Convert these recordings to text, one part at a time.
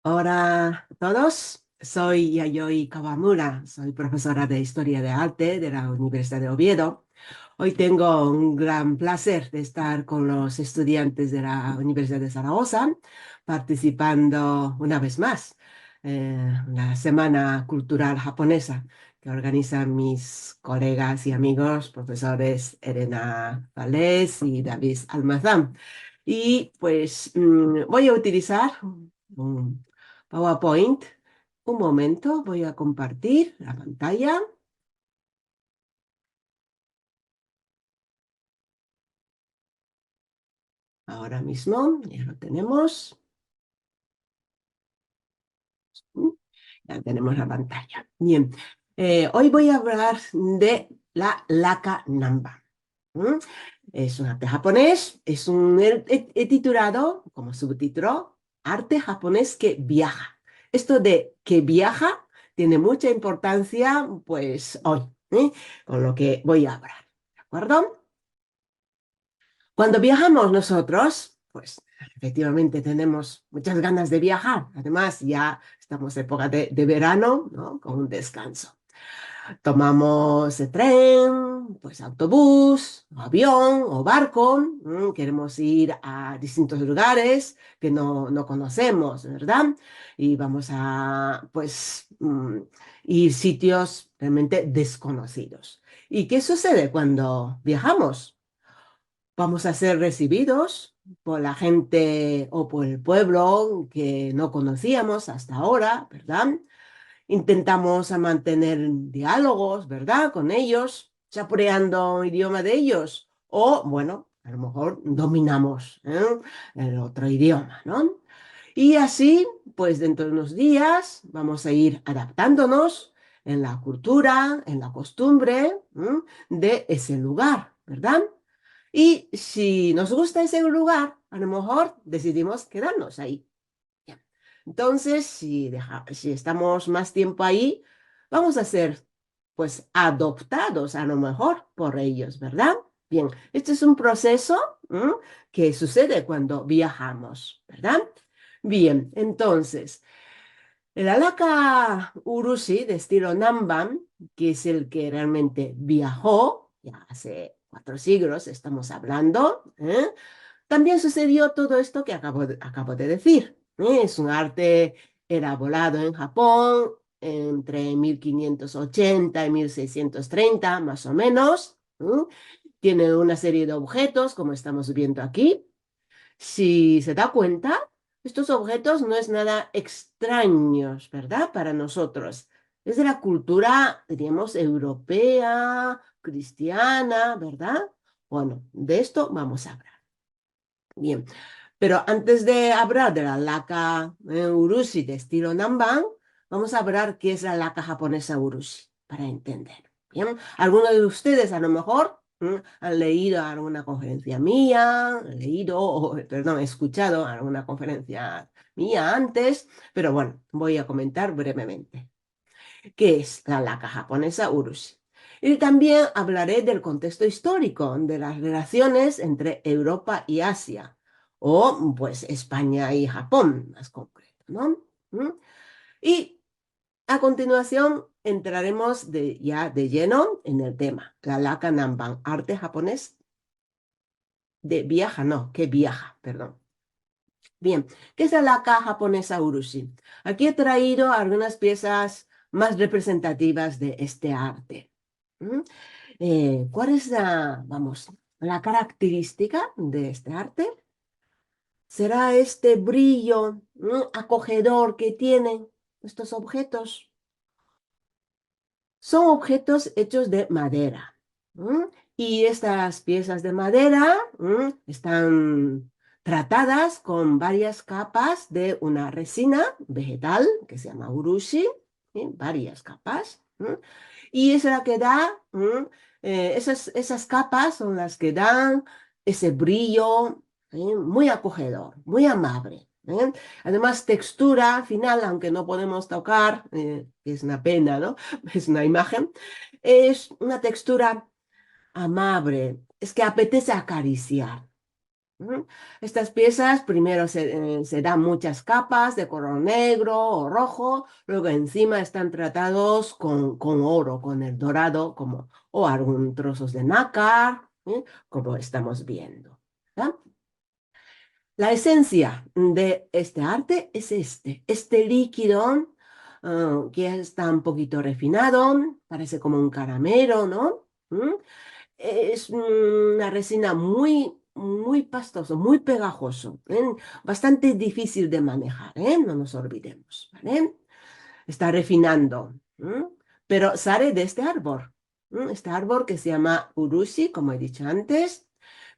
Hola a todos, soy Yayoi Kawamura, soy profesora de Historia de Arte de la Universidad de Oviedo. Hoy tengo un gran placer de estar con los estudiantes de la Universidad de Zaragoza, participando una vez más en la Semana Cultural Japonesa que organizan mis colegas y amigos, profesores Elena Valdés y David Almazán. Y pues voy a utilizar un PowerPoint. Un momento, voy a compartir la pantalla ahora mismo. Ya lo tenemos. ¿Mm? Ya tenemos la pantalla. Bien, hoy voy a hablar de la Laka Namba. ¿Mm? Es un arte japonés, he titulado como subtítulo Arte japonés que viaja. Esto de que viaja tiene mucha importancia, pues hoy, con lo que voy a hablar. ¿De acuerdo? Cuando viajamos nosotros, pues efectivamente tenemos muchas ganas de viajar. Además, ya estamos en época de verano, ¿no? Con un descanso. Tomamos el tren, pues autobús, o avión o barco. Queremos ir a distintos lugares que no conocemos, ¿verdad? Y vamos a, pues, ir sitios realmente desconocidos. ¿Y qué sucede cuando viajamos? Vamos a ser recibidos por la gente o por el pueblo que no conocíamos hasta ahora, ¿verdad? Intentamos a mantener diálogos, ¿verdad? Con ellos, saboreando el idioma de ellos. O, bueno, a lo mejor dominamos, el otro idioma, ¿no? Y así, pues dentro de unos días vamos a ir adaptándonos en la cultura, en la costumbre, de ese lugar, ¿verdad? Y si nos gusta ese lugar, a lo mejor decidimos quedarnos ahí. Bien. Entonces, si estamos más tiempo ahí, vamos a ser, pues, adoptados a lo mejor por ellos, ¿verdad? Bien, este es un proceso, que sucede cuando viajamos, ¿verdad? Bien, entonces, el Alaka Urushi de estilo Namban, que es el que realmente viajó, ya hace 4 siglos estamos hablando, también sucedió todo esto que acabo de decir. Es un arte elaborado en Japón entre 1580 y 1630, más o menos. Tiene una serie de objetos, como estamos viendo aquí. Si se da cuenta, estos objetos no es nada extraños, ¿verdad? Para nosotros. Es de la cultura, diríamos, europea, cristiana, ¿verdad? Bueno, de esto vamos a hablar. Bien, pero antes de hablar de la laca urushi de estilo Namban, vamos a hablar qué es la laca japonesa urushi, para entender. Bien, algunos de ustedes a lo mejor han leído alguna conferencia mía, perdón, escuchado alguna conferencia mía antes, pero bueno, voy a comentar brevemente qué es la laca japonesa urushi. Y también hablaré del contexto histórico, de las relaciones entre Europa y Asia, o pues España y Japón, más concreto, ¿no? ¿Mm? Y a continuación entraremos ya de lleno en el tema, la laca Namban, arte japonés de viaja, no, que viaja, perdón. Bien, ¿qué es la laca japonesa urushi? Aquí he traído algunas piezas más representativas de este arte. ¿Mm? ¿Cuál es la característica de este arte? ¿Será este brillo, acogedor que tienen estos objetos? Son objetos hechos de madera. ¿M? Y estas piezas de madera están tratadas con varias capas de una resina vegetal que se llama urushi, varias capas. Y es la que da, esas capas son las que dan ese brillo, muy acogedor, muy amable. Además, textura final, aunque no podemos tocar, es una pena, ¿no? Es una imagen, es una textura amable, es que apetece acariciar. Ujú. Estas piezas primero se dan muchas capas de color negro o rojo, luego encima están tratados con oro, con el dorado, como, o algún trozos de nácar, como estamos viendo. ¿Verdad? La esencia de este arte es este líquido que está un poquito refinado, parece como un caramelo, ¿no? Es una resina muy pastoso, muy pegajoso, ¿eh? Bastante difícil de manejar, ¿eh? No nos olvidemos, ¿vale? Está refinando, pero sale de este árbol, este árbol que se llama urushi, como he dicho antes.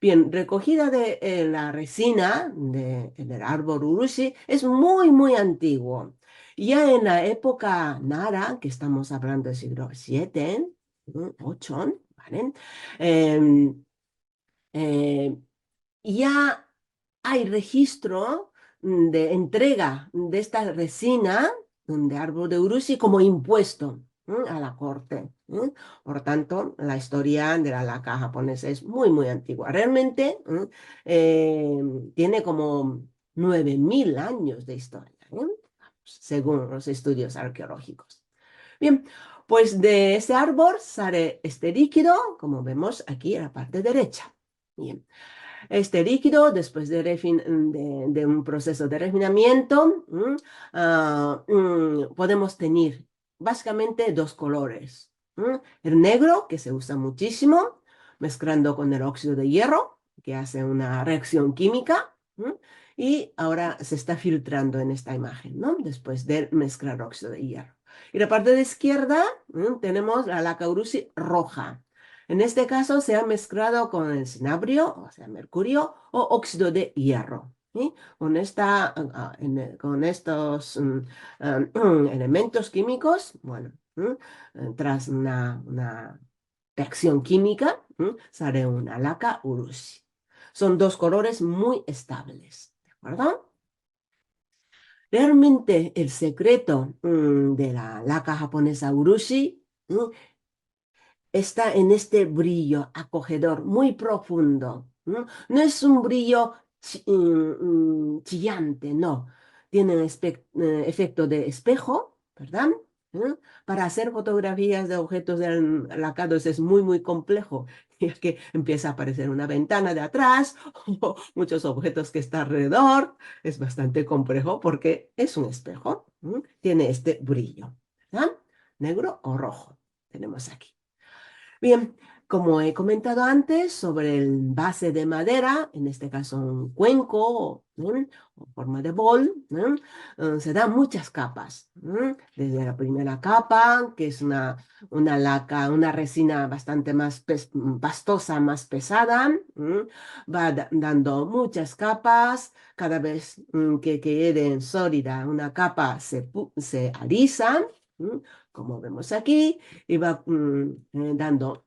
Bien, recogida de la resina del árbol urushi es muy antiguo. Ya en la época Nara, que estamos hablando del siglo VII, VIII, ¿vale? Em, eh, ya hay registro de entrega de esta resina de árbol de urushi como impuesto a la corte. Por tanto, la historia de la laca japonesa es muy antigua. Realmente eh, tiene como 9.000 años de historia, según los estudios arqueológicos. Bien, pues de ese árbol sale este líquido, como vemos aquí en la parte derecha. Bien. Este líquido, después de un proceso de refinamiento, podemos tener básicamente dos colores. El negro, que se usa muchísimo, mezclando con el óxido de hierro, que hace una reacción química, y ahora se está filtrando en esta imagen, ¿no? Después de mezclar óxido de hierro. Y la parte de izquierda, tenemos la laca urushi roja. En este caso se ha mezclado con el cinabrio, o sea, mercurio, o óxido de hierro. ¿Sí? Con estos elementos químicos, bueno, tras una reacción química, sale una laca urushi. Son dos colores muy estables, ¿de acuerdo? Realmente el secreto de la laca japonesa urushi está en este brillo acogedor muy profundo. No es un brillo chillante, no. Tiene un efecto de espejo, ¿verdad? ¿Mm? Para hacer fotografías de objetos lacados es muy complejo, ya que empieza a aparecer una ventana de atrás o muchos objetos que están alrededor. Es bastante complejo porque es un espejo. Tiene este brillo, ¿verdad? Negro o rojo. Tenemos aquí. Bien, como he comentado antes sobre el base de madera, en este caso un cuenco, o forma de bol, ¿no? Se dan muchas capas. Desde la primera capa, que es una laca, una resina bastante más pastosa, más pesada, va dando muchas capas. Cada vez que quede sólida una capa se alisa, como vemos aquí, y va dando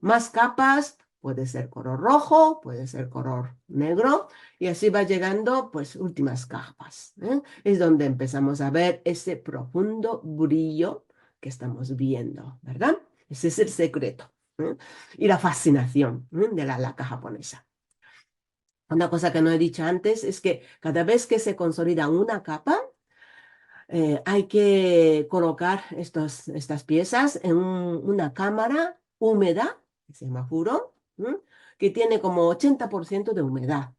más capas, puede ser color rojo, puede ser color negro, y así va llegando, pues, últimas capas. Es donde empezamos a ver ese profundo brillo que estamos viendo, ¿verdad? Ese es el secreto. Y la fascinación de la laca japonesa. Una cosa que no he dicho antes es que cada vez que se consolida una capa, hay que colocar estas piezas en una cámara húmeda, que se llama furo, que tiene como 80% de humedad.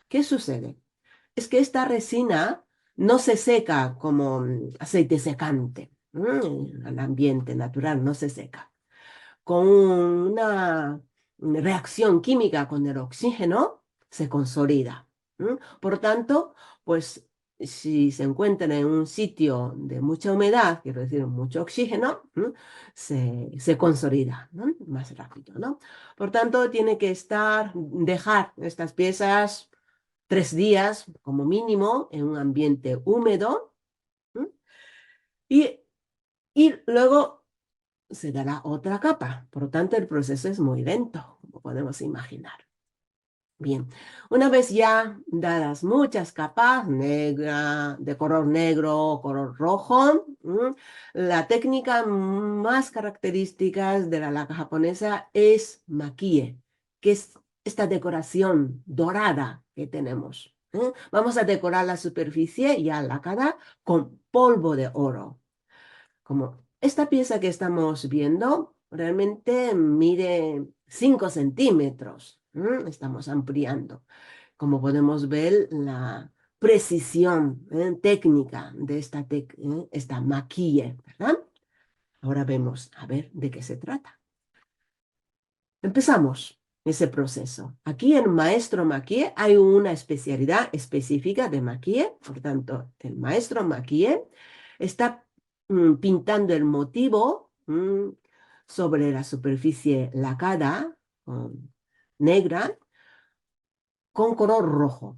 ¿Qué sucede? Es que esta resina no se seca como aceite secante. En el ambiente natural no se seca. Con una reacción química con el oxígeno, se consolida. Por tanto, pues si se encuentra en un sitio de mucha humedad, quiero decir, mucho oxígeno, se consolida, ¿no? Más rápido, ¿no? Por tanto, tiene que dejar estas piezas 3 días como mínimo en un ambiente húmedo, ¿m? y, y luego se dará otra capa. Por lo tanto, el proceso es muy lento, como podemos imaginar. Bien, una vez ya dadas muchas capas, negra, de color negro, color rojo, la técnica más característica de la laca japonesa es makie, que es esta decoración dorada que tenemos. Vamos a decorar la superficie ya lacada con polvo de oro. Como esta pieza que estamos viendo realmente mide 5 centímetros. Estamos ampliando. Como podemos ver, la precisión técnica de esta maquille, ¿verdad? Ahora vemos a ver de qué se trata. Empezamos ese proceso. Aquí en Maestro Maquille hay una especialidad específica de maquille. Por tanto, el maestro maquille está pintando el motivo sobre la superficie lacada, negra, con color rojo.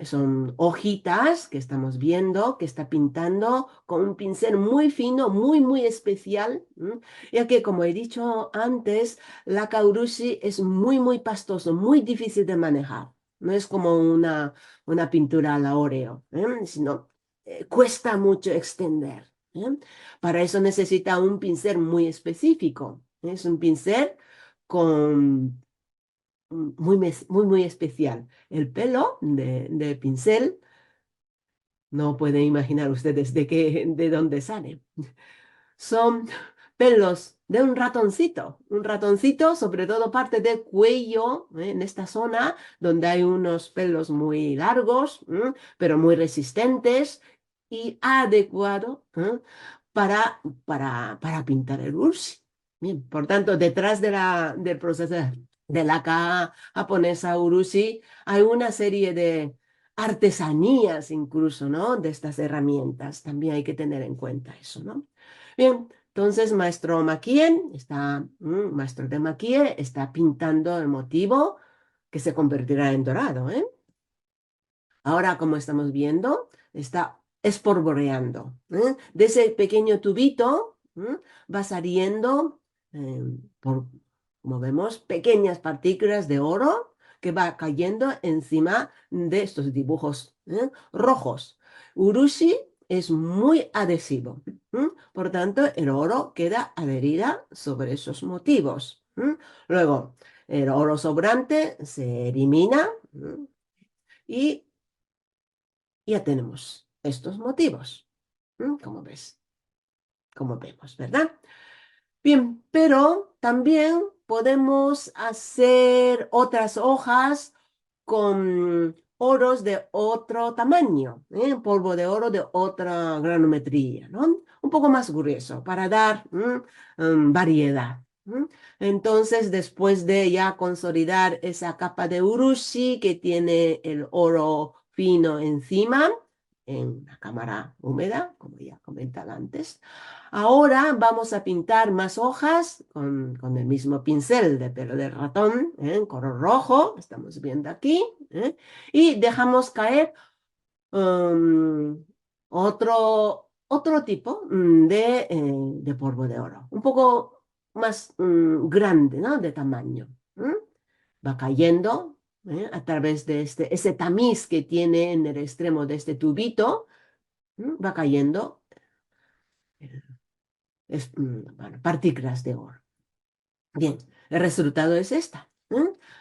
Son hojitas que estamos viendo, que está pintando con un pincel muy fino, muy, muy especial, ya que, como he dicho antes, la kaurushi es muy, muy pastoso, muy difícil de manejar. No es como una pintura al óleo, sino cuesta mucho extender. Para eso necesita un pincel muy específico. Es un pincel con muy, muy especial. El pelo de pincel, no pueden imaginar ustedes de dónde sale. Son pelos de un ratoncito, sobre todo parte del cuello, en esta zona donde hay unos pelos muy largos, pero muy resistentes y adecuado para pintar el ursi. Bien, por tanto, detrás del proceso de la caja japonesa urushi hay una serie de artesanías incluso, ¿no? De estas herramientas. También hay que tener en cuenta eso, ¿no? Bien, entonces maestro de maquille está pintando el motivo que se convertirá en dorado, ¿eh? Ahora, como estamos viendo, está espolvoreando. De ese pequeño tubito va saliendo, como vemos, pequeñas partículas de oro que va cayendo encima de estos dibujos rojos. Urushi es muy adhesivo. Por tanto, el oro queda adherida sobre esos motivos. Luego, el oro sobrante se elimina y ya tenemos estos motivos. Como ves, como vemos, ¿verdad? Bien, pero también podemos hacer otras hojas con oros de otro tamaño, polvo de oro de otra granometría, ¿no? Un poco más grueso para dar variedad. Entonces, después de ya consolidar esa capa de urushi que tiene el oro fino encima, en la cámara húmeda, como ya comentaba antes, ahora vamos a pintar más hojas con el mismo pincel de pelo de ratón, en color rojo, estamos viendo aquí, y dejamos caer um, otro tipo de polvo de oro, un poco más grande, ¿no? De tamaño. Va cayendo a través de ese tamiz que tiene en el extremo de este tubito, va cayendo bueno, partículas de oro. Bien, el resultado es esta.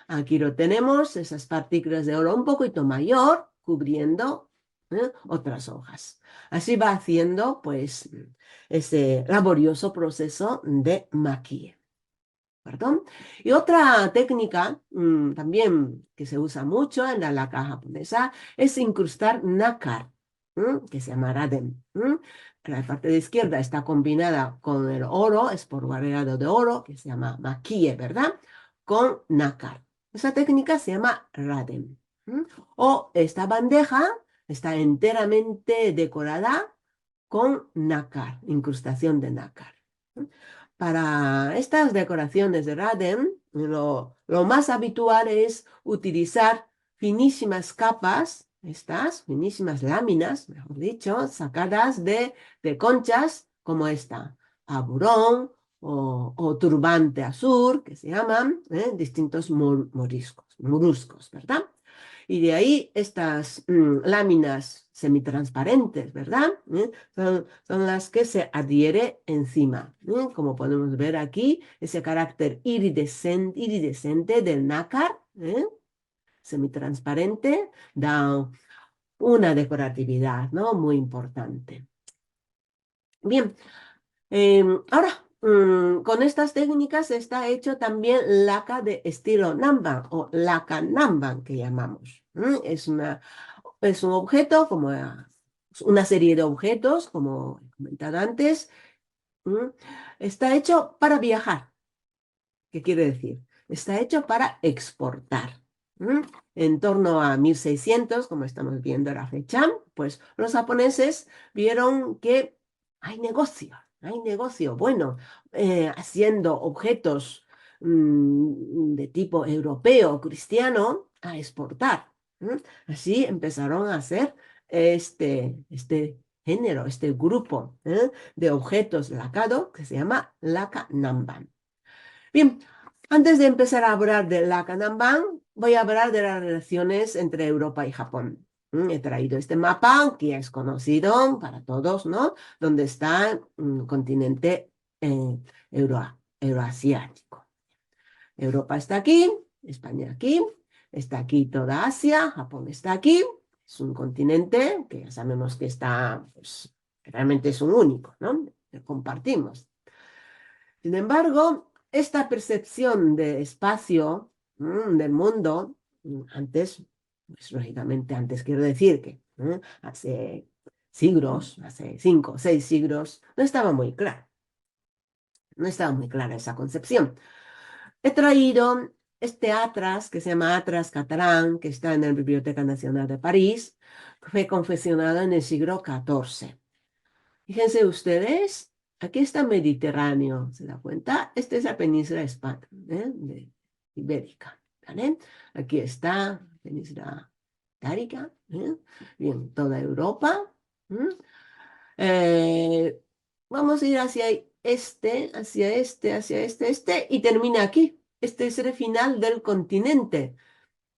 Aquí lo tenemos, esas partículas de oro un poquito mayor, cubriendo otras hojas. Así va haciendo, pues, ese laborioso proceso de maquille. ¿Perdón? Y otra técnica también que se usa mucho en la laca japonesa es incrustar nácar, que se llama raden. La parte de izquierda está combinada con el oro, espolvoreado de oro, que se llama maquille, ¿verdad? Con nácar. Esa técnica se llama raden. O esta bandeja está enteramente decorada con nácar, incrustación de nácar. Para estas decoraciones de Raden, lo más habitual es utilizar finísimas capas, estas finísimas láminas, mejor dicho, sacadas de conchas como esta, aburón o turbante azul, que se llaman distintos moriscos, ¿verdad? Y de ahí estas láminas semitransparentes, ¿verdad? Son las que se adhiere encima. Como podemos ver aquí, ese carácter iridescente del nácar, semitransparente, da una decoratividad, ¿no? Muy importante. Bien, ahora, con estas técnicas está hecho también laca de estilo Namban o laca Namban que llamamos. Es un objeto, como una serie de objetos, como he comentado antes. ¿m? Está hecho para viajar. ¿Qué quiere decir? Está hecho para exportar. ¿m? En torno a 1600, como estamos viendo la fecha, pues los japoneses vieron que hay negocio, bueno, haciendo objetos de tipo europeo, cristiano, a exportar. ¿m? Así empezaron a hacer este género, este grupo de objetos lacado que se llama laca Namban. Bien, antes de empezar a hablar de la Kanban, voy a hablar de las relaciones entre Europa y Japón. He traído este mapa que es conocido para todos, ¿no? Donde está el continente euroasiático. Europa está aquí, España aquí, está aquí toda Asia, Japón está aquí. Es un continente que ya sabemos que está, pues, realmente es un único, ¿no? Que compartimos. Sin embargo, esta percepción de espacio, del mundo, antes, pues lógicamente antes quiero decir que hace siglos, hace 5 o 6 siglos, no estaba muy clara, no estaba muy clara esa concepción. He traído este atlas que se llama Atlas Catalán, que está en la Biblioteca Nacional de París, que fue confeccionado en el siglo XIV. Fíjense ustedes, aquí está Mediterráneo, ¿se da cuenta? Esta es la península de Ibérica, ¿vale? Aquí está la península Ibérica, bien, toda Europa. ¿m? Eh, Vamos a ir hacia este, y termina aquí. Este es el final del continente.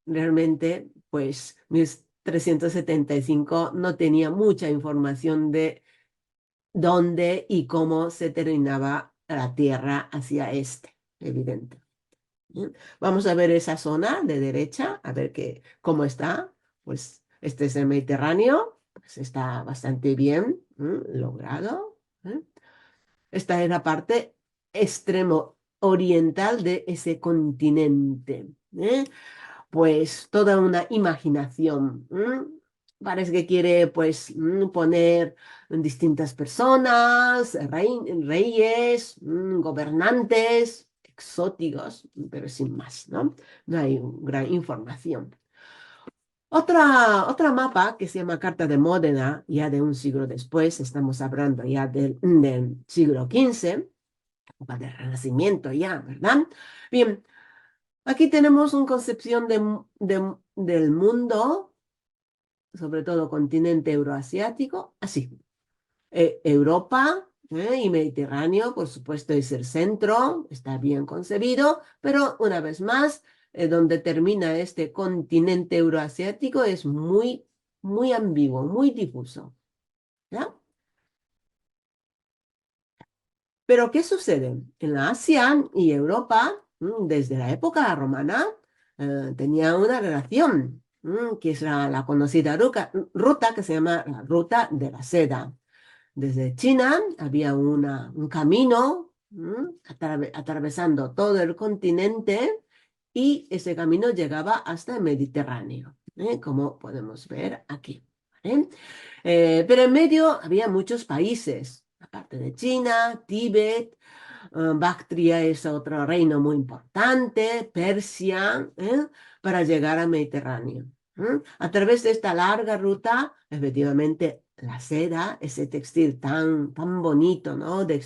Realmente, pues, 1375 no tenía mucha información de dónde y cómo se terminaba la Tierra hacia este, evidente. ¿Mm? Vamos a ver esa zona de derecha, a ver cómo está. Pues este es el Mediterráneo, pues está bastante bien logrado. Esta es la parte extremo oriental de ese continente. Pues toda una imaginación. Parece que quiere pues poner distintas personas, reyes, gobernantes, exóticos, pero sin más, ¿no? No hay gran información. Otra mapa que se llama Carta de Módena, ya de un siglo después, estamos hablando ya del siglo XV, época del Renacimiento ya, ¿verdad? Bien, aquí tenemos una concepción del mundo, sobre todo continente euroasiático, así. Europa y Mediterráneo, por supuesto, es el centro, está bien concebido, pero una vez más, donde termina este continente euroasiático es muy, muy ambiguo, muy difuso. ¿Ya? Pero ¿qué sucede? En la Asia y Europa, desde la época romana, tenía una relación, que es la conocida ruta que se llama la Ruta de la Seda. Desde China había un camino atravesando todo el continente y ese camino llegaba hasta el Mediterráneo, como podemos ver aquí. ¿Vale? Pero en medio había muchos países, aparte de China, Tíbet, Bactria es otro reino muy importante, Persia, para llegar al Mediterráneo. A través de esta larga ruta, efectivamente, la seda, ese textil tan bonito, ¿no? Del,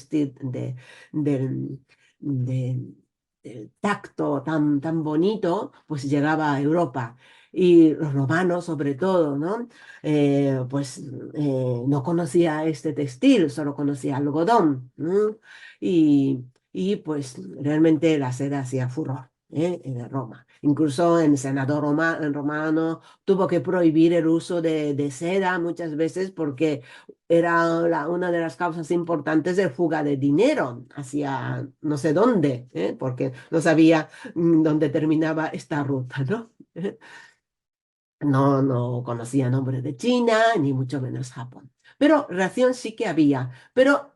de- del tacto tan bonito, pues llegaba a Europa. Y los romanos, sobre todo, ¿no? Pues no conocía este textil, solo conocía algodón. Y, y pues realmente la seda hacía furor en Roma. Incluso el senador romano tuvo que prohibir el uso de seda muchas veces porque era una de las causas importantes de fuga de dinero hacia no sé dónde, porque no sabía dónde terminaba esta ruta, ¿no? No, no conocía nombre de China, ni mucho menos Japón. Pero relación sí que había. Pero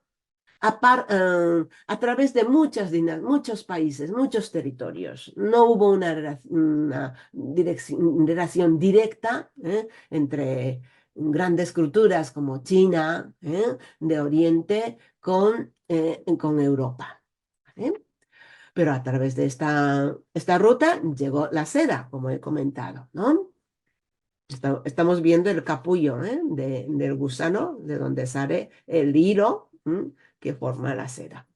a través de muchos países, muchos territorios. No hubo una relación directa entre grandes culturas como China de Oriente con Europa. ¿Vale? Pero a través de esta ruta llegó la seda, como he comentado, ¿no? Estamos viendo el capullo del gusano, de donde sale el hilo que forma la seda.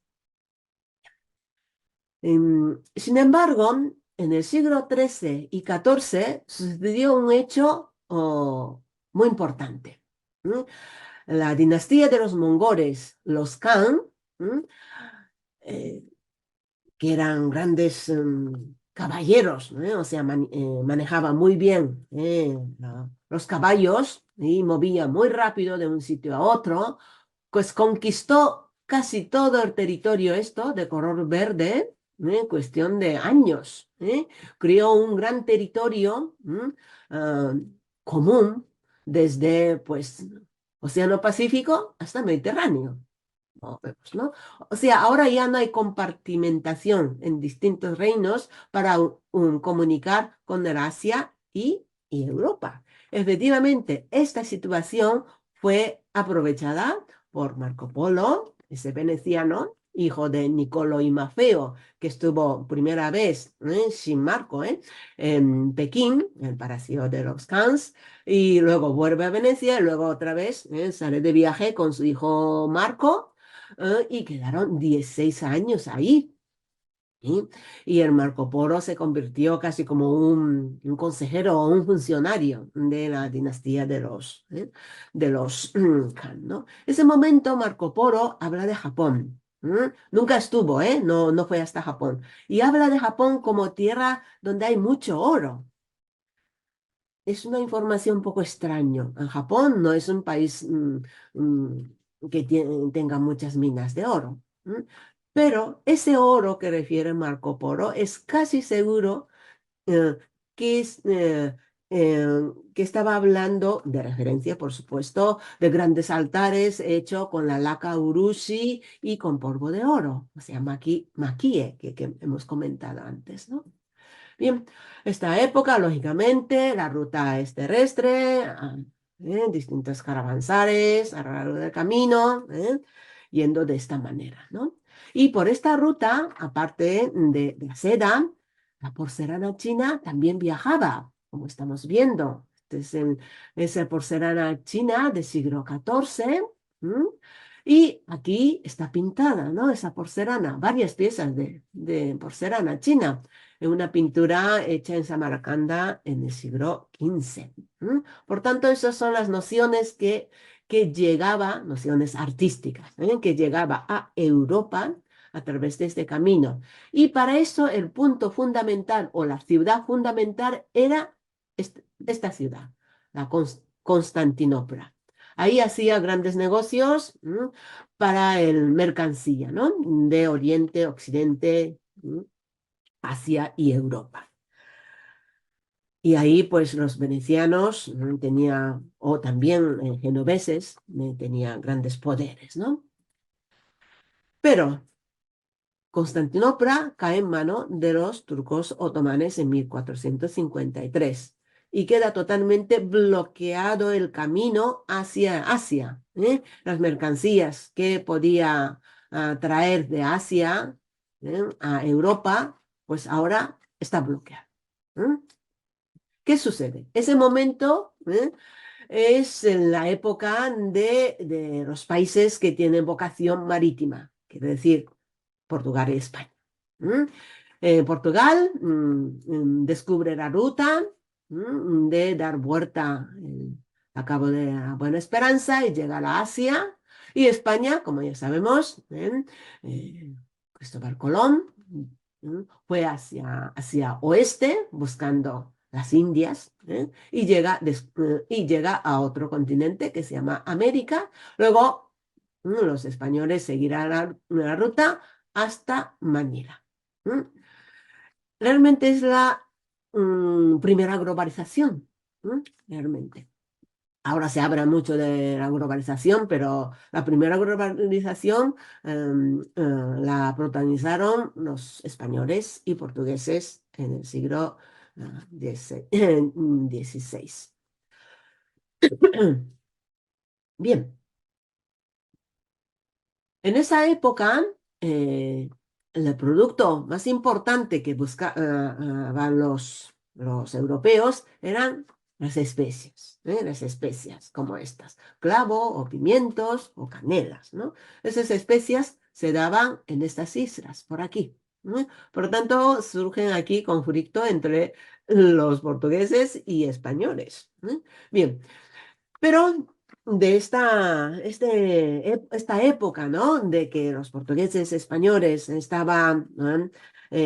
Sin embargo, en el siglo XIII y XIV sucedió un hecho muy importante. ¿M? La dinastía de los mongoles, los Khan, ¿m? Eh, que eran grandes caballeros, ¿no? O sea, manejaban muy bien los caballos y movían muy rápido de un sitio a otro, pues conquistó casi todo el territorio esto de color verde en cuestión de años. Creó un gran territorio ah, común desde pues Océano Pacífico hasta Mediterráneo. Vemos, ¿no? O sea, ahora ya no hay compartimentación en distintos reinos para comunicar con el Asia y Europa. Efectivamente, esta situación fue aprovechada por Marco Polo, ese veneciano, hijo de Nicolò y Maffeo, que estuvo primera vez sin Marco en Pekín, en el Palacio de los Khans, y luego vuelve a Venecia y luego otra vez sale de viaje con su hijo Marco y quedaron 16 años ahí. ¿Sí? Y el Marco Polo se convirtió casi como un consejero o un funcionario de la dinastía de los Khan, ¿no? Ese momento Marco Polo habla de Japón. Nunca estuvo, No, no fue hasta Japón. Y habla de Japón como tierra donde hay mucho oro. Es una información un poco extraña. En Japón no es un país que tenga muchas minas de oro. Pero ese oro que refiere Marco Polo es casi seguro eh, que, que estaba hablando de referencia, por supuesto, de grandes altares hechos con la laca urushi y con polvo de oro, o sea, makie, que hemos comentado antes, ¿no? Bien, esta época, lógicamente, la ruta es terrestre, distintos caravansares a lo largo del camino, yendo de esta manera, ¿no? Y por esta ruta, aparte de la seda, la porcelana china también viajaba, como estamos viendo. Es el porcelana china del siglo XIV. ¿M? Y aquí está pintada, ¿no? Esa porcelana, varias piezas de porcelana china en una pintura hecha en Samarcanda en el siglo XV. Por tanto, esas son las nociones que nociones artísticas, que llegaba a Europa a través de este camino. Y para eso el punto fundamental o la ciudad fundamental era esta ciudad, la Constantinopla. Ahí hacía grandes negocios para el mercancía, ¿no? De Oriente, Occidente, Asia y Europa. Y ahí, pues, los venecianos o también genoveses, tenían grandes poderes, ¿no? Pero Constantinopla cae en mano de los turcos otomanes en 1453 y queda totalmente bloqueado el camino hacia Asia. Las mercancías que podía traer de Asia a Europa, pues ahora está bloqueado. ¿eh? ¿Qué sucede? Ese momento es en la época de los países que tienen vocación marítima, quiere decir Portugal y España. ¿Mm? Portugal descubre la ruta de dar vuelta a Cabo de la Buena Esperanza y llega a la Asia. Y España, como ya sabemos, Cristóbal Colón Fue hacia oeste, buscando las Indias, y llega a otro continente que se llama América. Luego, los españoles seguirán la ruta hasta Manila. ¿Mm? Realmente es la primera globalización, realmente. Ahora se habla mucho de la globalización, pero la primera globalización la protagonizaron los españoles y portugueses en el siglo XVI. Bien, en esa época, eh, el producto más importante que buscaban los europeos eran las especias como estas, clavo o pimientos o canelas, ¿no? Esas especias se daban en estas islas, por aquí. ¿No? Por lo tanto, surgen aquí conflicto entre los portugueses y españoles. Bien, pero de esta época, ¿no? De que los portugueses españoles estaban, ¿no?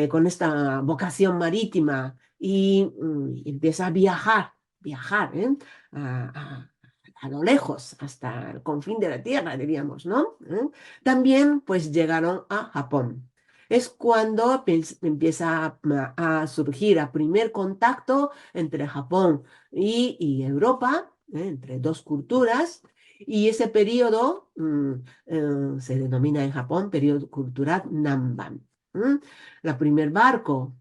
Con esta vocación marítima y empieza a viajar, ¿eh? A, a- a lo lejos, hasta el confín de la tierra, diríamos, ¿no? También, pues, llegaron a Japón. Es cuando empieza a surgir el primer contacto entre Japón y Europa, entre dos culturas, y ese periodo se denomina en Japón periodo cultural Nanban. ¿Mm? La primer barco,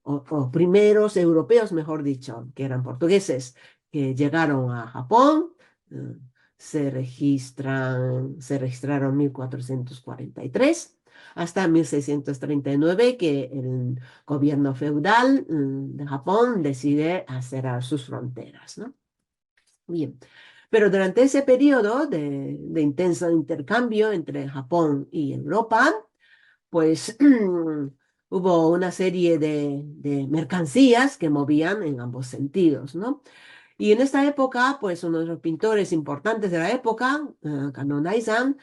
o primeros europeos, mejor dicho, que eran portugueses, que llegaron a Japón, eh, se registraron en 1443 hasta 1639, que el gobierno feudal de Japón decide cerrar sus fronteras, ¿no? Bien, pero durante ese periodo de intenso intercambio entre Japón y Europa, pues hubo una serie de mercancías que movían en ambos sentidos, ¿no? Y en esta época, pues uno de los pintores importantes de la época, Kannon Aizan,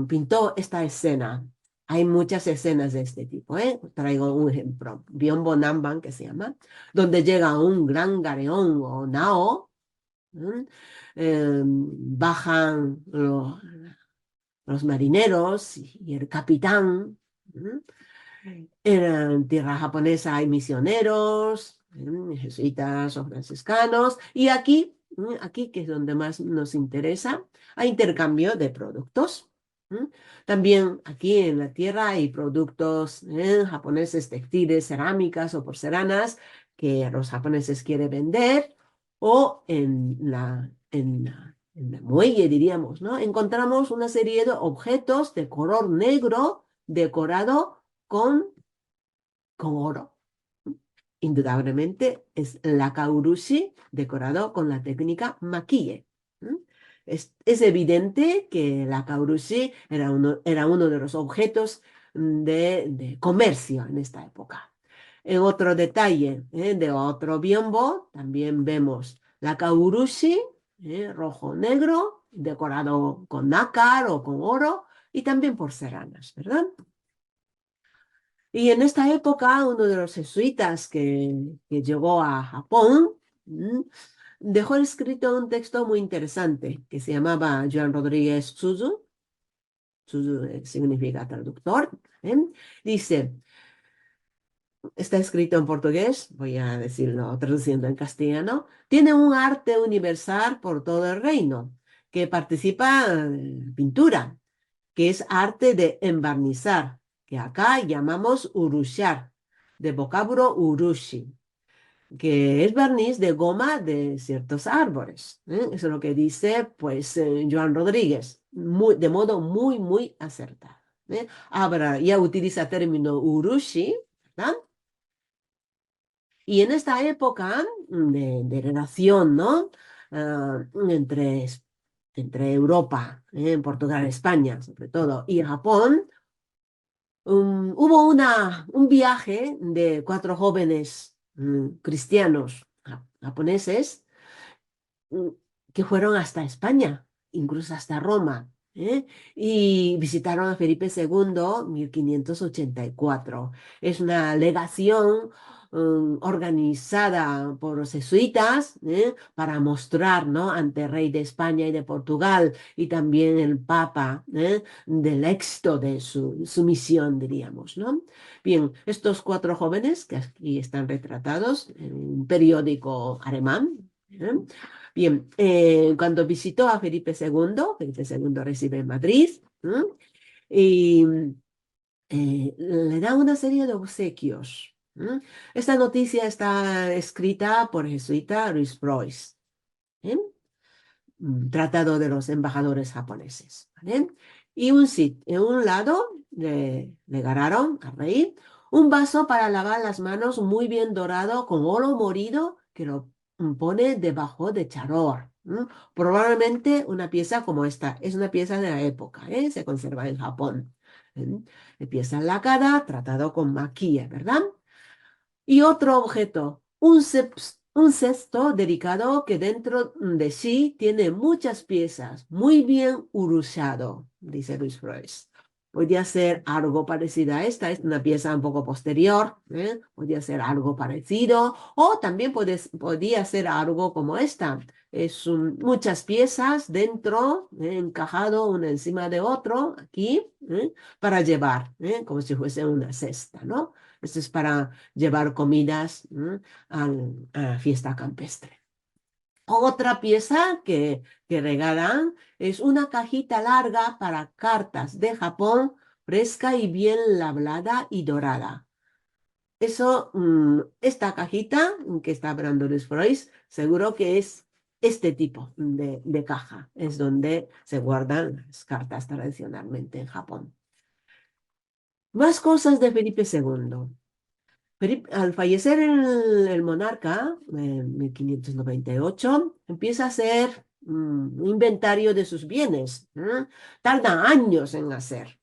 pintó esta escena. Hay muchas escenas de este tipo, ¿eh? Traigo un ejemplo, Biombo Namban, que se llama, donde llega un gran galeón o nao, ¿m? Bajan los marineros y el capitán. ¿M? En tierra japonesa hay misioneros, jesuitas o franciscanos, y aquí que es donde más nos interesa, hay intercambio de productos. ¿Mm? También aquí en la tierra hay productos japoneses, textiles, cerámicas o porcelanas que los japoneses quieren vender, o en la muelle, diríamos, ¿no? Encontramos una serie de objetos de color negro decorado con oro. Indudablemente es la kaurushi decorado con la técnica maquille. ¿Mm? Es evidente que la kaurushi era uno de los objetos de comercio en esta época. En otro detalle, de otro biombo, también vemos la kaurushi, rojo-negro, decorado con nácar o con oro, y también porcelanas, ¿verdad? Y en esta época, uno de los jesuitas que llegó a Japón dejó escrito un texto muy interesante que se llamaba Joan Rodríguez Suzu. Suzu significa traductor. ¿eh? Dice, está escrito en portugués, voy a decirlo traduciendo en castellano, tiene un arte universal por todo el reino, que participa en pintura, que es arte de embarnizar, que acá llamamos urushar, de vocablo urushi, que es barniz de goma de ciertos árboles. Eso es lo que dice, pues, Joan Rodríguez, de modo muy, muy acertado. Ahora ya utiliza término urushi, ¿verdad? Y en esta época de relación, ¿no? Entre Europa, Portugal, España, sobre todo, y Japón, hubo un viaje de cuatro jóvenes cristianos japoneses mm, que fueron hasta España, incluso hasta Roma. ¿eh? Y visitaron a Felipe II, 1584. Es una legación organizada por los jesuitas, para mostrar, ¿no?, ante el rey de España y de Portugal y también el Papa, del éxito de su misión, diríamos, ¿no? Bien, estos cuatro jóvenes que aquí están retratados en un periódico alemán. Bien, cuando visitó a Felipe II reside en Madrid, ¿m? Y le da una serie de obsequios. Esta noticia está escrita por el jesuita Luis Preuss, ¿eh? Tratado de los embajadores japoneses, ¿vale? Y en un lado le ganaron al rey un vaso para lavar las manos muy bien dorado con oro molido que lo pone debajo de charol. Probablemente una pieza como esta, es una pieza de la época, ¿eh? Se conserva en Japón. ¿eh? De pieza lacada, tratado con maquilla, ¿verdad? Y otro objeto, un cesto delicado que dentro de sí tiene muchas piezas, muy bien urusado, dice Luis Preuss. Podría ser algo parecido a esta, es una pieza un poco posterior, ¿eh? Podría ser algo parecido, o también podría ser algo como esta. Es muchas piezas dentro, encajado uno encima de otro, aquí, para llevar, como si fuese una cesta, ¿no? Esto es para llevar comidas, a la fiesta campestre. Otra pieza que regalan es una cajita larga para cartas de Japón, fresca y bien labrada y dorada. Eso, esta cajita que está hablando Luis Freud, seguro que es este tipo de caja. Es donde se guardan las cartas tradicionalmente en Japón. Más cosas de Felipe II. Al fallecer el monarca en 1598, empieza a hacer un inventario de sus bienes. Tarda años en hacer.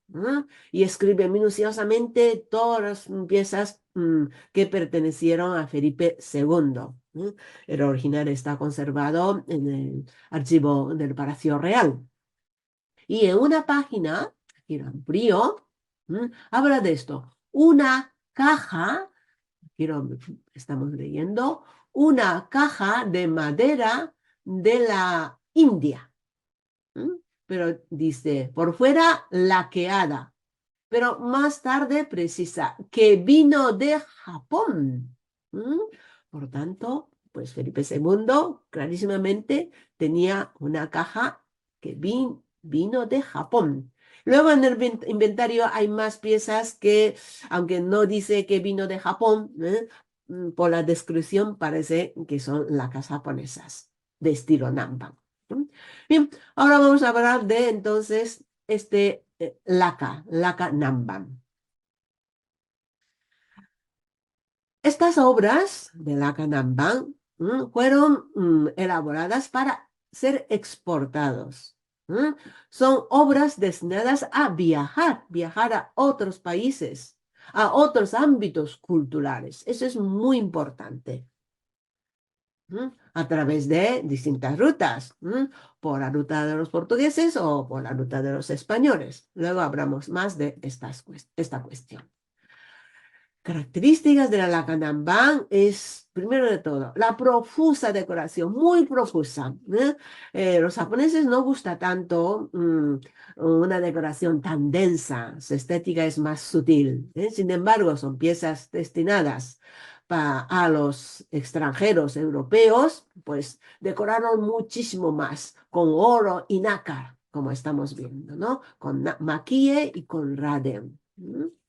Y escribe minuciosamente todas las piezas que pertenecieron a Felipe II. El original está conservado en el archivo del Palacio Real. Y en una página, aquí lo amplío, habla de esto. Una caja, quiero, estamos leyendo, una caja de madera de la India. Pero dice, por fuera laqueada, pero más tarde precisa que vino de Japón. Por tanto, pues Felipe II clarísimamente tenía una caja que vino de Japón. Luego en el inventario hay más piezas que, aunque no dice que vino de Japón, por la descripción parece que son lacas japonesas de estilo Namban. Bien, ahora vamos a hablar de entonces laca Namban. Estas obras de laca Namban fueron elaboradas para ser exportados. Son obras destinadas a viajar a otros países, a otros ámbitos culturales. Eso es muy importante. A través de distintas rutas, por la ruta de los portugueses o por la ruta de los españoles. Luego hablamos más de esta cuestión. Características de la Lacanambán es, primero de todo, la profusa decoración, muy profusa. Los japoneses no gusta tanto una decoración tan densa, su estética es más sutil. Sin embargo, son piezas destinadas a los extranjeros europeos, pues decoraron muchísimo más con oro y nácar, como estamos viendo, ¿no? Con maquille y con raden,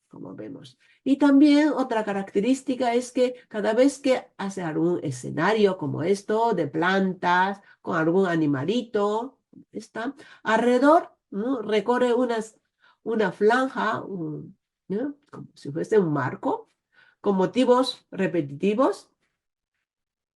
como vemos. Y también otra característica es que cada vez que hace algún escenario como esto, de plantas, con algún animalito, está, alrededor, ¿no?, recorre una franja, ¿no?, como si fuese un marco, con motivos repetitivos,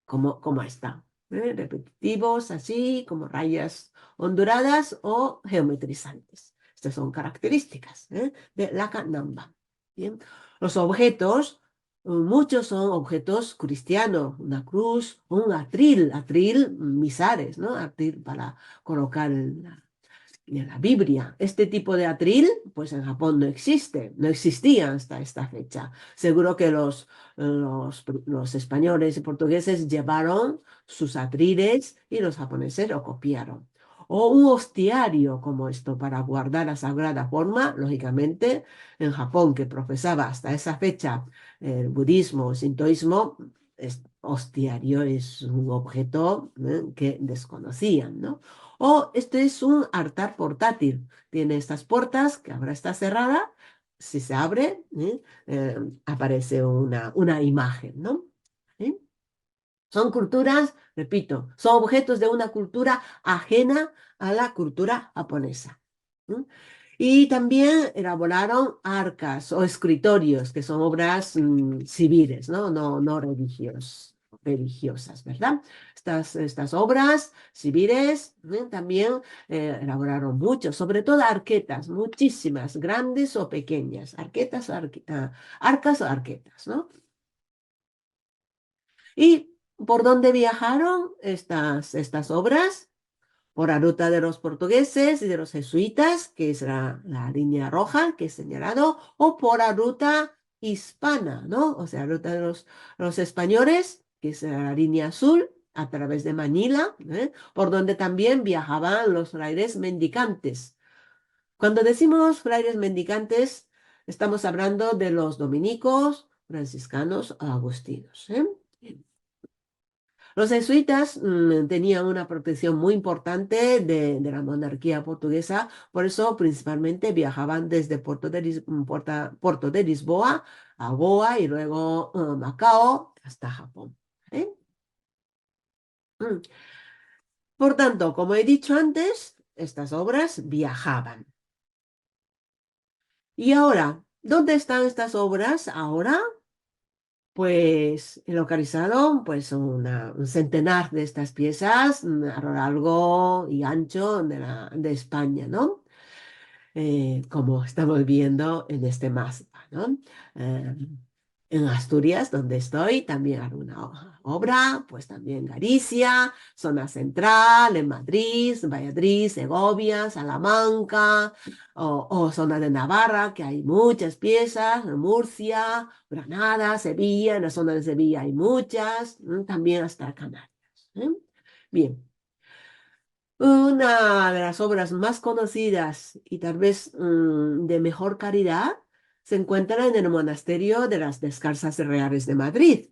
como esta. Repetitivos, así como rayas onduladas o geometrizantes. Estas son características de la Canamba. Bien. Los objetos, muchos son objetos cristianos, una cruz, un atril misares, ¿no? Atril para colocar en la Biblia. Este tipo de atril, pues en Japón no existe, no existía hasta esta fecha. Seguro que los españoles y portugueses llevaron sus atriles y los japoneses lo copiaron. O un hostiario como esto para guardar la sagrada forma, lógicamente, en Japón, que profesaba hasta esa fecha el budismo o sintoísmo, hostiario es un objeto que desconocían, ¿no? O este es un altar portátil. Tiene estas puertas que ahora está cerrada. Si se abre, aparece una imagen, ¿no? ¿Eh? Son culturas, repito, son objetos de una cultura ajena a la cultura japonesa. ¿Mm? Y también elaboraron arcas o escritorios, que son obras civiles, ¿no? No religiosas, ¿verdad? Estas obras civiles también elaboraron mucho, sobre todo arquetas, muchísimas, grandes o pequeñas, arcas o arquetas, ¿no? ¿Y por dónde viajaron estas obras? Por la ruta de los portugueses y de los jesuitas, que es la línea roja que he señalado, o por la ruta hispana, ¿no? O sea, la ruta de los españoles, que es la línea azul, a través de Manila, por donde también viajaban los frailes mendicantes. Cuando decimos frailes mendicantes, estamos hablando de los dominicos, franciscanos o agustinos, ¿eh? Los jesuitas tenían una protección muy importante de la monarquía portuguesa, por eso principalmente viajaban desde Puerto de Lisboa a Goa y luego Macao hasta Japón. ¿Eh? Mm. Por tanto, como he dicho antes, estas obras viajaban. Y ahora, ¿dónde están estas obras ahora? Pues he localizado pues un centenar de estas piezas a lo largo y ancho de España, ¿no? Como estamos viendo en este mapa, ¿no? Eh, en Asturias, donde estoy, también alguna obra, pues también Galicia, zona central, en Madrid, Valladolid, Segovia, Salamanca, o zona de Navarra, que hay muchas piezas, en Murcia, Granada, Sevilla, en la zona de Sevilla hay muchas, también hasta Canarias. ¿Eh? Bien. Una de las obras más conocidas y tal vez de mejor calidad se encuentra en el monasterio de las Descalzas Reales de Madrid.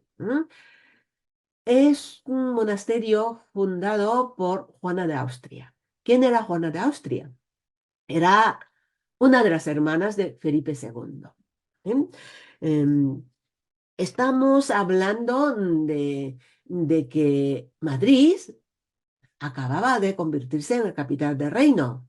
Es un monasterio fundado por Juana de Austria. ¿Quién era Juana de Austria? Era una de las hermanas de Felipe II. ¿Eh? Em, Estamos hablando de que Madrid acababa de convertirse en la capital del reino.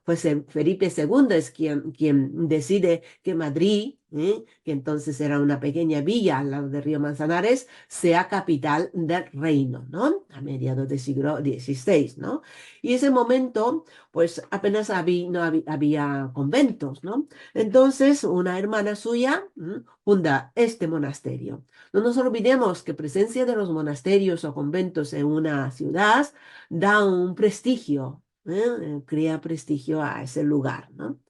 Pues Felipe II es quien decide que Madrid, que entonces era una pequeña villa al lado del río Manzanares, sea capital del reino, ¿no? A mediados del siglo XVI, ¿no? Y ese momento, pues apenas no había conventos, ¿no? Entonces, una hermana suya funda este monasterio. No nos olvidemos que presencia de los monasterios o conventos en una ciudad da un prestigio, crea prestigio a ese lugar, ¿no?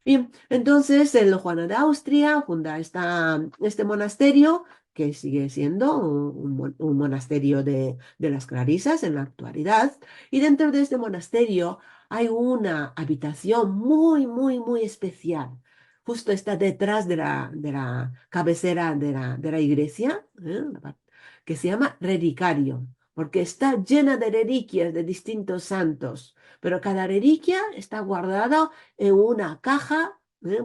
Bien, entonces el Juana de Austria funda este monasterio, que sigue siendo un monasterio de las Clarisas en la actualidad, y dentro de este monasterio hay una habitación muy, muy, muy especial. Justo está detrás de la cabecera de la iglesia, que se llama relicario, porque está llena de reliquias de distintos santos, pero cada reliquia está guardada en una caja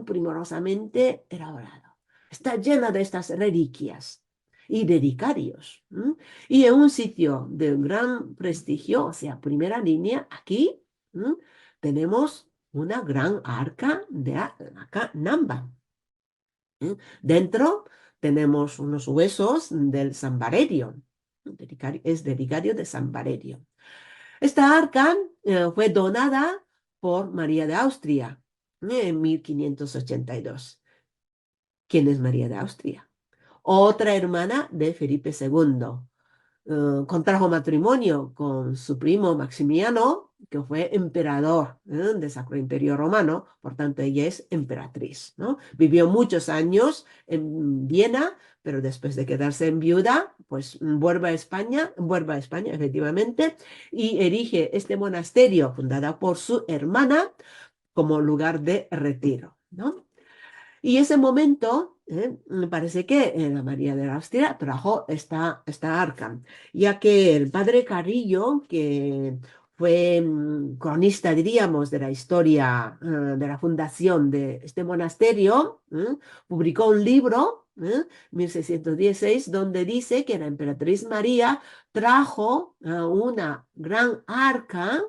primorosamente elaborada. Está llena de estas reliquias y dedicarios. Y en un sitio de gran prestigio, o sea, primera línea, aquí tenemos una gran arca de Arca Namba. Dentro tenemos unos huesos del San Valerio. Es dedicario de San Valerio. Esta arca fue donada por María de Austria en 1582. ¿Quién es María de Austria? Otra hermana de Felipe II. Contrajo matrimonio con su primo Maximiano que fue emperador del Sacro Imperio Romano, por tanto ella es emperatriz, ¿no? Vivió muchos años en Viena, pero después de quedarse en viuda, pues vuelve a España efectivamente, y erige este monasterio fundada por su hermana como lugar de retiro, ¿no? Y ese momento, me parece que la María de Austria trajo esta arca, ya que el padre Carrillo, que fue cronista, diríamos, de la historia de la fundación de este monasterio, publicó un libro, 1616, donde dice que la emperatriz María trajo una gran arca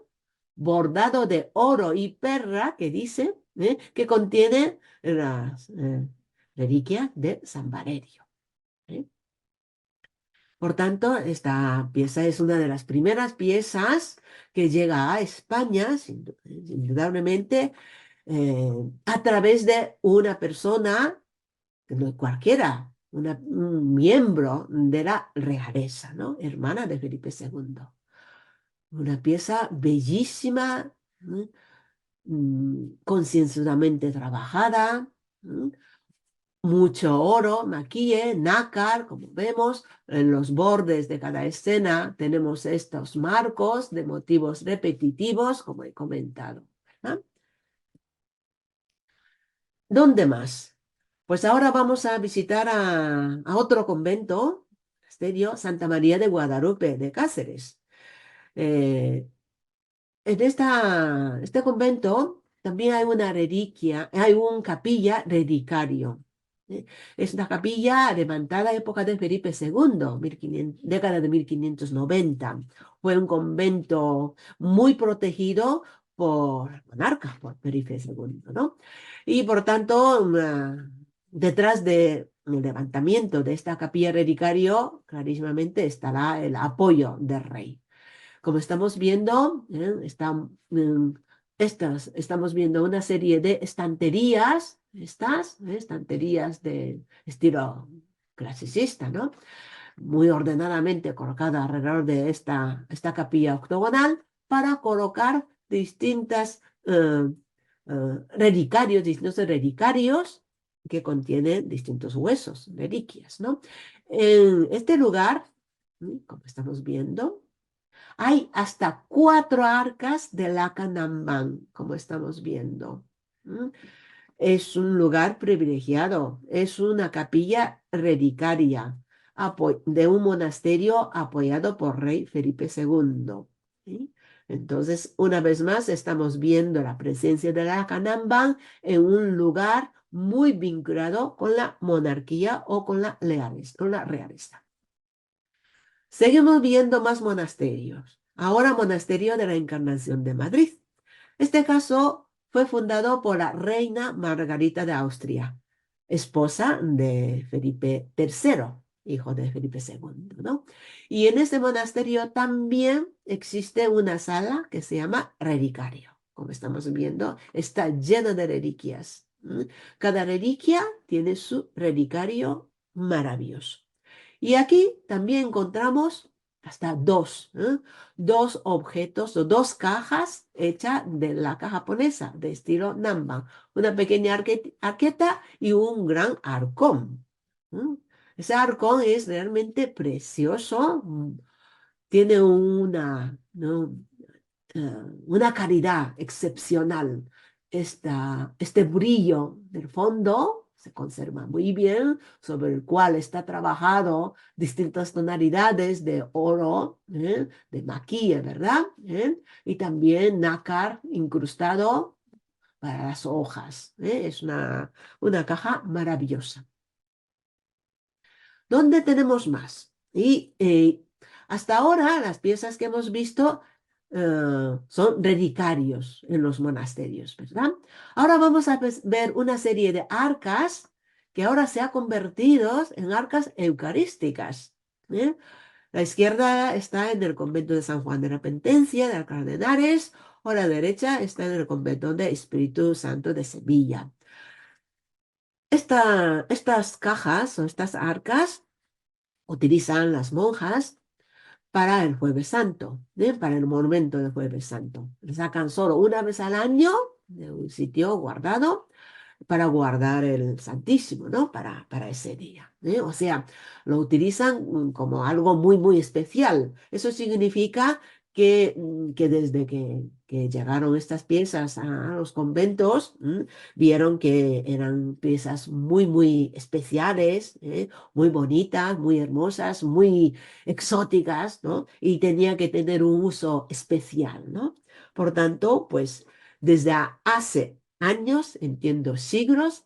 bordado de oro y perla, que dice, que contiene las reliquias de San Valerio. ¿Eh? Por tanto, esta pieza es una de las primeras piezas que llega a España, indudablemente, a través de una persona, que no cualquiera, un miembro de la realeza, ¿no? Hermana de Felipe II. Una pieza bellísima, concienzudamente trabajada, mucho oro, maquille, nácar, como vemos, en los bordes de cada escena tenemos estos marcos de motivos repetitivos, como he comentado. ¿Verdad? ¿Dónde más? Pues ahora vamos a visitar a otro convento, monasterio, Santa María de Guadalupe de Cáceres. Eh, En este convento también hay una reliquia, hay un capilla relicario. ¿Eh? Es una capilla levantada en época de Felipe II, 1500 década de 1590. Fue un convento muy protegido por el monarca, por Felipe II, ¿no? Y por tanto, detrás del levantamiento de esta capilla relicario, clarísimamente estará el apoyo del rey. Como estamos viendo, estamos viendo una serie de estanterías, estanterías de estilo clasicista, ¿no? Muy ordenadamente colocada alrededor de esta capilla octogonal para colocar distintos relicarios que contienen distintos huesos, reliquias, ¿no? En este lugar, como estamos viendo, hay hasta 4 arcas de Lacanambán, como estamos viendo. ¿Mm? Es un lugar privilegiado, es una capilla relicaria de un monasterio apoyado por rey Felipe II. ¿Sí? Entonces, una vez más, estamos viendo la presencia de Lacanambán en un lugar muy vinculado con la monarquía o con la realeza. Seguimos viendo más monasterios. Ahora Monasterio de la Encarnación de Madrid. Este caso fue fundado por la reina Margarita de Austria, esposa de Felipe III, hijo de Felipe II, ¿no? Y en este monasterio también existe una sala que se llama relicario. Como estamos viendo, está lleno de reliquias. Cada reliquia tiene su relicario maravilloso. Y aquí también encontramos hasta dos objetos o dos cajas hechas de laca japonesa, de estilo Nanban. Una pequeña arqueta y un gran arcón. ¿Mm? Ese arcón es realmente precioso. Tiene ¿no? Una calidad excepcional. Este brillo del fondo se conserva muy bien, sobre el cual está trabajado distintas tonalidades de oro, de maquille, ¿verdad? Y también nácar incrustado para las hojas. Es una caja maravillosa. ¿Dónde tenemos más? Y hasta ahora las piezas que hemos visto son relicarios en los monasterios, ¿verdad? Ahora vamos a ver una serie de arcas que ahora se han convertido en arcas eucarísticas. ¿Eh? La izquierda está en el convento de San Juan de la Pentencia, de Alcalá de Henares, o la derecha está en el convento de Espíritu Santo de Sevilla. Estas cajas o estas arcas utilizan las monjas para el Jueves Santo, para el monumento del Jueves Santo. Lo sacan solo una vez al año de un sitio guardado para guardar el Santísimo, ¿no? Para ese día. O sea, lo utilizan como algo muy, muy especial. Eso significa que desde que llegaron estas piezas a los conventos, vieron que eran piezas muy, muy especiales, muy bonitas, muy hermosas, muy exóticas, ¿no? Y tenía que tener un uso especial, ¿no? Por tanto, pues desde hace años, entiendo siglos,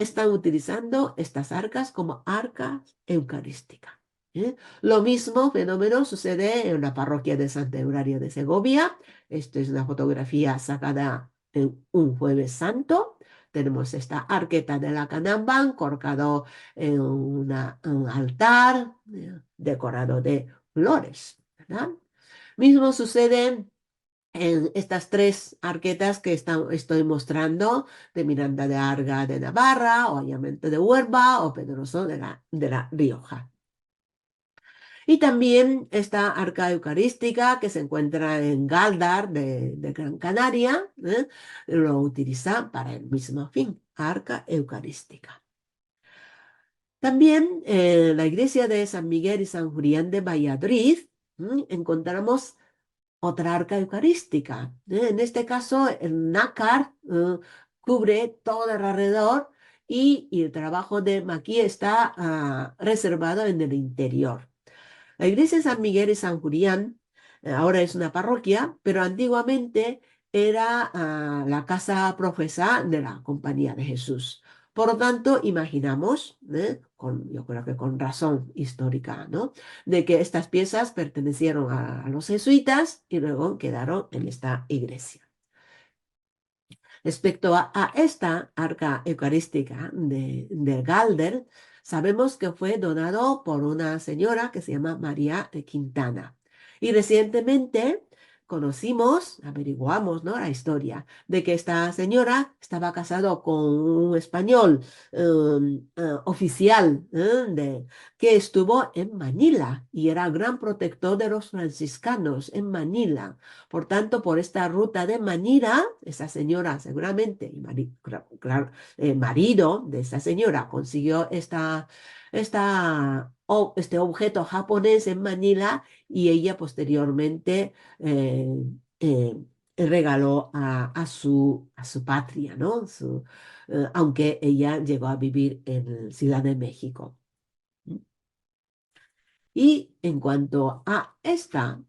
están utilizando estas arcas como arcas eucarísticas. ¿Eh? Lo mismo fenómeno sucede en la parroquia de Santa Eulalia de Segovia. Esto es una fotografía sacada en un Jueves Santo. Tenemos esta arqueta de la Canamban colocado en un altar decorado de flores, ¿verdad? Mismo sucede en estas tres arquetas que estoy mostrando, de Miranda de Arga de Navarra, o Ayamento de Huelva, o Pedroso de la Rioja. Y también esta arca eucarística que se encuentra en Galdar de Gran Canaria, lo utiliza para el mismo fin, arca eucarística. También en la iglesia de San Miguel y San Julián de Valladolid encontramos otra arca eucarística. En este caso, el nácar cubre todo el alrededor y el trabajo de Maquis está reservado en el interior. La iglesia de San Miguel y San Julián ahora es una parroquia, pero antiguamente era la casa profesa de la Compañía de Jesús. Por lo tanto, imaginamos, yo creo que con razón histórica, ¿no? De que estas piezas pertenecieron a los jesuitas y luego quedaron en esta iglesia. Respecto a esta arca eucarística de Galder, sabemos que fue donado por una señora que se llama María de Quintana. Y recientemente averiguamos, ¿no? La historia de que esta señora estaba casado con un español oficial que estuvo en Manila y era gran protector de los franciscanos en Manila. Por tanto, por esta ruta de Manila, esa señora seguramente, y el marido de esa señora consiguió este objeto japonés en Manila y ella posteriormente eh, regaló a su patria, ¿no? Aunque ella llegó a vivir en Ciudad de México. Y en cuanto a esta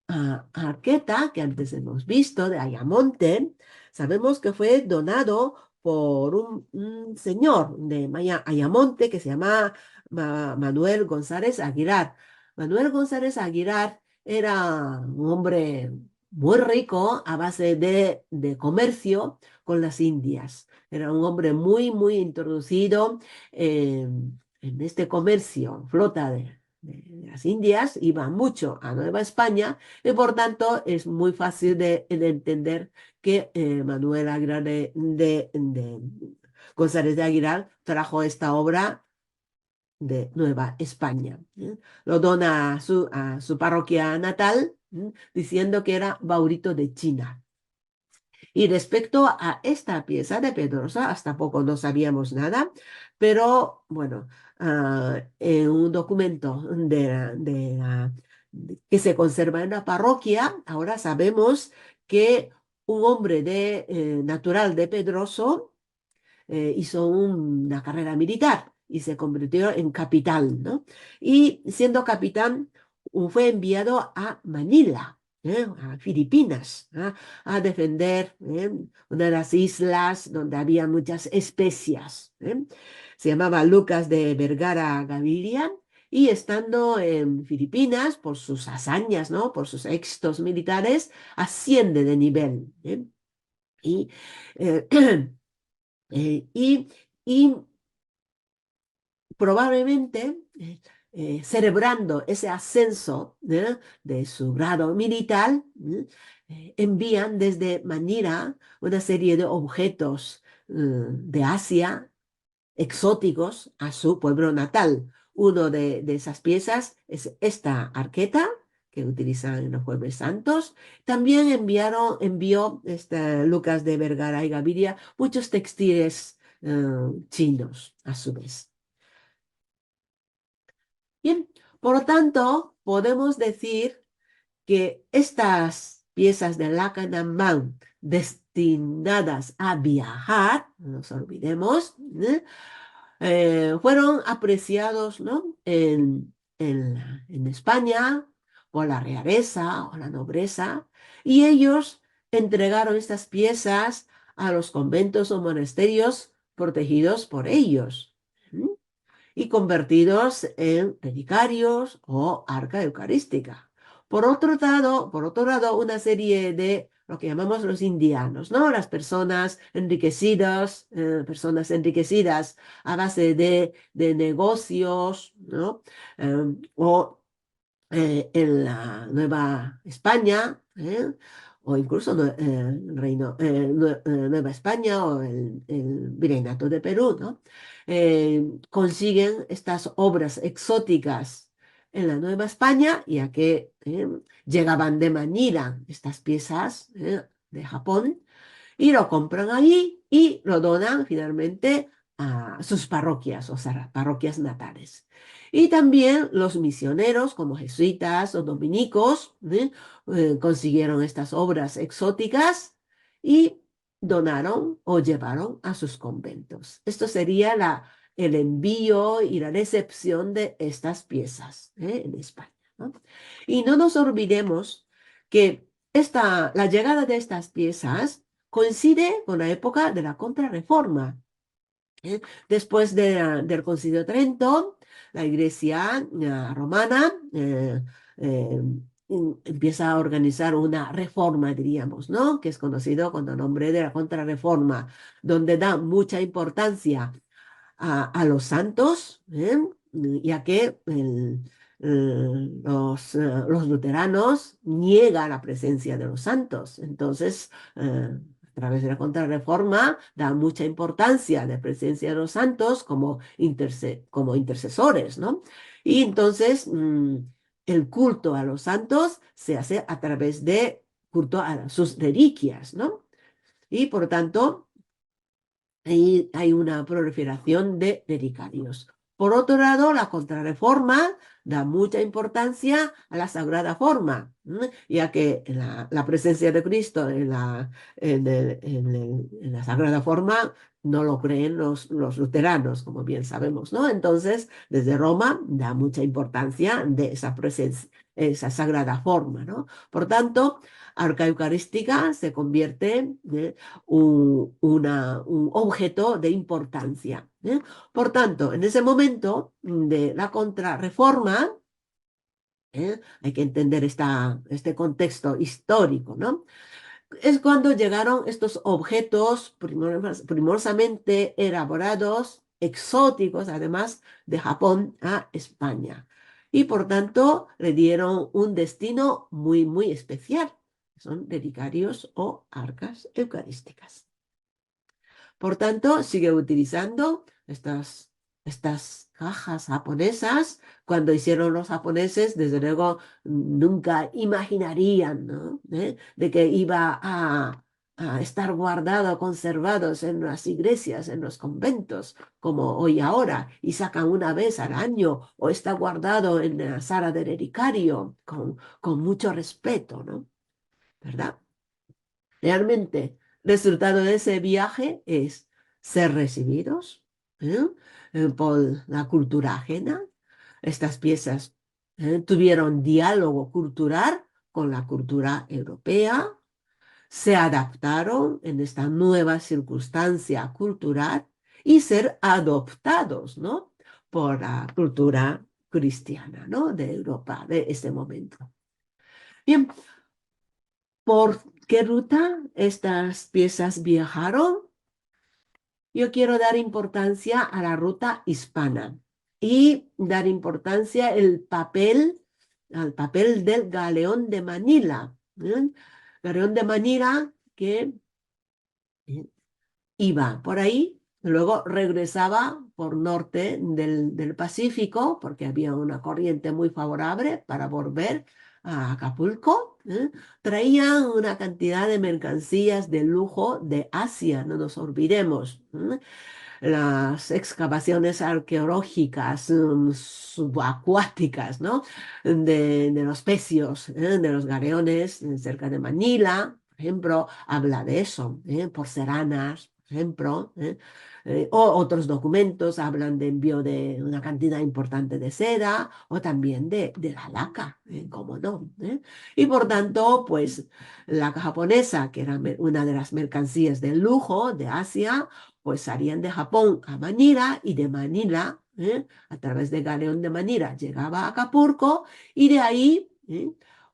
arqueta que antes hemos visto de Ayamonte, sabemos que fue donado por un señor de Ayamonte que se llama Manuel González Aguilar. Manuel González Aguilar era un hombre muy rico a base de comercio con las Indias. Era un hombre muy, muy introducido en este comercio, flota de las Indias, iba mucho a Nueva España y por tanto es muy fácil de entender que Manuel Aguilar de González de Aguilar trajo esta obra de Nueva España. Lo dona a su parroquia natal, diciendo que era Baurito de China. Y respecto a esta pieza de Pedrosa, hasta poco no sabíamos nada, pero bueno, en un documento que se conserva en la parroquia, ahora sabemos que un hombre natural de Pedroso hizo una carrera militar y se convirtió en capitán, ¿no? Y siendo capitán, fue enviado a Manila, a Filipinas, a defender una de las islas donde había muchas especias. Se llamaba Lucas de Vergara Gaviria. Y estando en Filipinas, por sus hazañas, ¿no? Por sus éxitos militares, asciende de nivel. Y eh, y probablemente celebrando ese ascenso de su grado militar, envían desde Manila una serie de objetos de Asia exóticos a su pueblo natal. Uno de esas piezas es esta arqueta que utilizan en los Jueves Santos. También envió Lucas de Vergara y Gaviria muchos textiles chinos a su vez. Bien, por lo tanto, podemos decir que estas piezas de Lakanambang destinadas a viajar, no nos olvidemos, fueron apreciados, ¿no? en España por la realeza o la nobleza, y ellos entregaron estas piezas a los conventos o monasterios protegidos por ellos. ¿Mm? Y convertidos en relicarios o arca eucarística. Por otro lado, una serie de lo que llamamos los indianos, ¿no? Las personas enriquecidas a base de negocios, ¿no? O en la Nueva España, o incluso Nueva España o el Virreinato de Perú, ¿no? Consiguen estas obras exóticas en la Nueva España, ya que llegaban de Manila estas piezas de Japón y lo compran allí y lo donan finalmente a sus parroquias, o sea, parroquias natales. Y también los misioneros, como jesuitas o dominicos, consiguieron estas obras exóticas y donaron o llevaron a sus conventos. Esto sería el envío y la recepción de estas piezas en España, ¿no? Y no nos olvidemos que la llegada de estas piezas coincide con la época de la Contrarreforma. Después del Concilio de Trento, la Iglesia romana eh, empieza a organizar una reforma, diríamos, ¿no? Que es conocido con el nombre de la Contrarreforma, donde da mucha importancia a los santos, ya que los luteranos niegan la presencia de los santos. Entonces, a través de la Contrarreforma, da mucha importancia a la presencia de los santos como intercesores, ¿no? Y entonces, el culto a los santos se hace a través de culto a sus reliquias, ¿no? Y por lo tanto, ahí hay una proliferación de relicarios. Por otro lado, la Contrarreforma da mucha importancia a la Sagrada Forma, ya que la presencia de Cristo en la Sagrada Forma no lo creen los luteranos, como bien sabemos, ¿no? Entonces, desde Roma da mucha importancia de esa presencia, esa Sagrada Forma, ¿no? Por tanto, Arca Eucarística se convierte un objeto de importancia. Por tanto, en ese momento de la Contrarreforma, hay que entender este contexto histórico, ¿no? Es cuando llegaron estos objetos primorosamente elaborados, exóticos, además de Japón a España. Y por tanto, le dieron un destino muy, muy especial. Son relicarios o arcas eucarísticas. Por tanto, sigue utilizando estas cajas japonesas. Cuando hicieron los japoneses, desde luego, nunca imaginarían, ¿no? De que iba a estar guardado, conservados en las iglesias, en los conventos, como hoy ahora, y sacan una vez al año, o está guardado en la sala de relicario, con mucho respeto, ¿no? ¿Verdad? Realmente, el resultado de ese viaje es ser recibidos ¿eh? Por la cultura ajena. Estas piezas tuvieron diálogo cultural con la cultura europea, se adaptaron en esta nueva circunstancia cultural y ser adoptados, ¿no? Por la cultura cristiana, ¿no? De Europa de ese momento. Bien, ¿por qué ruta estas piezas viajaron? Yo quiero dar importancia a la ruta hispana y dar importancia al papel del galeón de Manila. Galeón de Manila que iba por ahí Luego regresaba por norte del Pacífico, porque había una corriente muy favorable para volver a Acapulco. Traían una cantidad de mercancías de lujo de Asia, no nos olvidemos. Las excavaciones arqueológicas subacuáticas, ¿no? De los pecios, de los galeones cerca de Manila, por ejemplo, habla de eso, porcelanas, por ejemplo, o otros documentos hablan de envío de una cantidad importante de seda o también de la laca, cómo no, Y por tanto, pues la japonesa, que era una de las mercancías de lujo de Asia, pues salían de Japón a Manila y de Manila, a través de Galeón de Manila, llegaba a Acapulco y de ahí,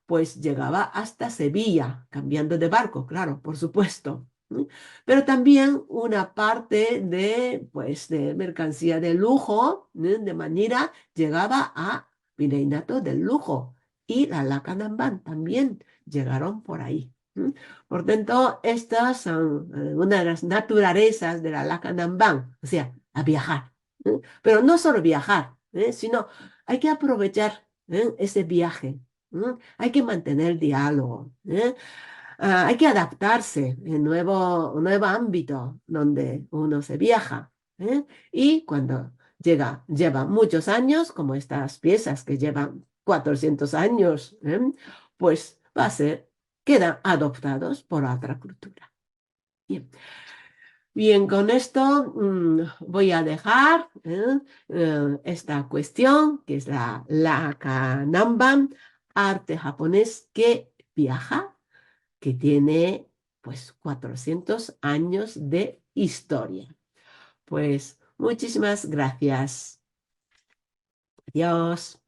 pues llegaba hasta Sevilla, cambiando de barco, claro, por supuesto. Pero también una parte de, pues, de mercancía de lujo, de Manila, llegaba a Virreinato del Lujo y la Lacanambán también llegaron por ahí. Por tanto, estas son una de las naturalezas de la Lacanambán, o sea, a viajar. Pero no solo viajar, sino hay que aprovechar ese viaje. Hay que mantener diálogo. Hay que adaptarse en un nuevo ámbito donde uno se viaja. Y cuando lleva muchos años, como estas piezas que llevan 400 años, pues va a ser quedan adoptados por otra cultura. Bien, bien, con esto voy a dejar esta cuestión, que es la Kanamban, arte japonés que viaja, que tiene pues 400 años de historia. Pues muchísimas gracias. Adiós.